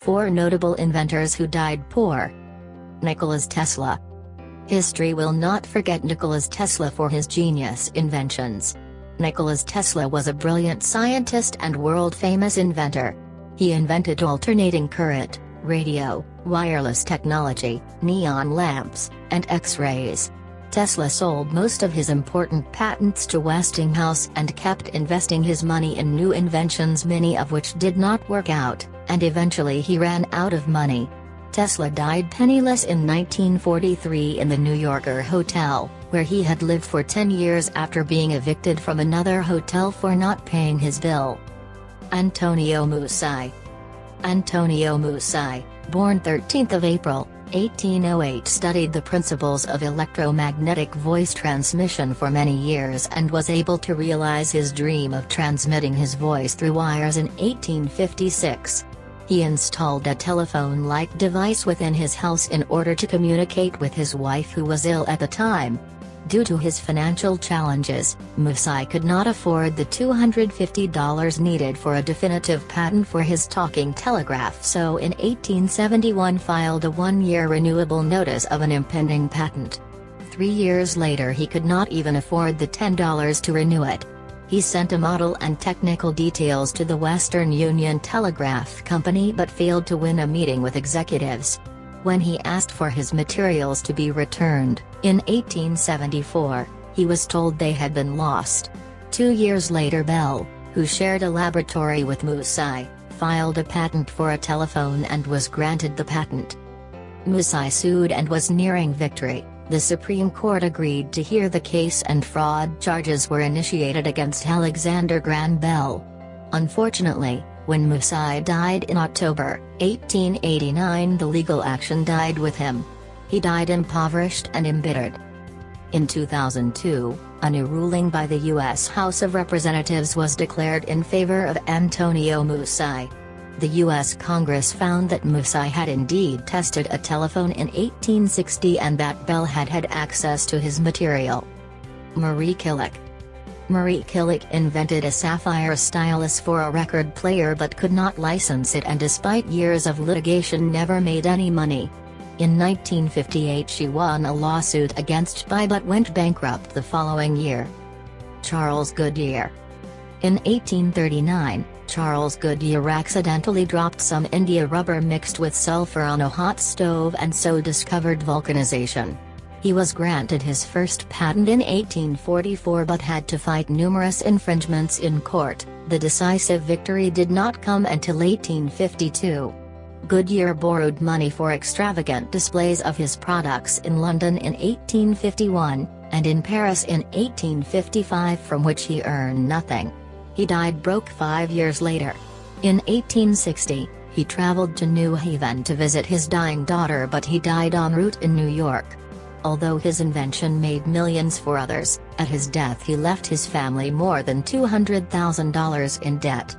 4 notable inventors who died poor. Nikolas Tesla. History will not forget Nikolas Tesla for his genius inventions. Nikolas Tesla was a brilliant scientist and world-famous inventor. He invented alternating current, radio, wireless technology, neon lamps, and X-rays. Tesla sold most of his important patents to Westinghouse and kept investing his money in new inventions, many of which did not work out, and eventually he ran out of money. Tesla died penniless in 1943 in the New Yorker hotel, where he had lived for 10 years after being evicted from another hotel for not paying his bill. Antonio Meucci. Antonio Meucci, born 13th of April, 1808, studied the principles of electromagnetic voice transmission for many years and was able to realize his dream of transmitting his voice through wires in 1856. He installed a telephone-like device within his house in order to communicate with his wife, who was ill at the time. Due to his financial challenges, Meucci could not afford the $250 needed for a definitive patent for his talking telegraph, so in 1871 filed a 1-year renewable notice of an impending patent. 3 years later he could not even afford the $10 to renew it. He sent a model and technical details to the Western Union Telegraph Company but failed to win a meeting with executives. When he asked for his materials to be returned, in 1874, he was told they had been lost. 2 years later Bell, who shared a laboratory with Meucci, filed a patent for a telephone and was granted the patent. Meucci sued and was nearing victory. The Supreme Court agreed to hear the case and fraud charges were initiated against Alexander Graham Bell. Unfortunately, when Meucci died in October 1889, the legal action died with him. He died impoverished and embittered. In 2002, a new ruling by the U.S. House of Representatives was declared in favor of Antonio Meucci. The U.S. Congress found that Meucci had indeed tested a telephone in 1860 and that Bell had had access to his material. Marie Killick. Marie Killick invented a sapphire stylus for a record player but could not license it, and despite years of litigation never made any money. In 1958 she won a lawsuit against Buy but went bankrupt the following year. Charles Goodyear. In 1839, Charles Goodyear accidentally dropped some India rubber mixed with sulfur on a hot stove and so discovered vulcanization. He was granted his first patent in 1844 but had to fight numerous infringements in court. The decisive victory did not come until 1852. Goodyear borrowed money for extravagant displays of his products in London in 1851, and in Paris in 1855, from which he earned nothing. He died broke 5 years later. In 1860, he traveled to New Haven to visit his dying daughter, but he died en route in New York. Although his invention made millions for others, at his death he left his family more than $200,000 in debt.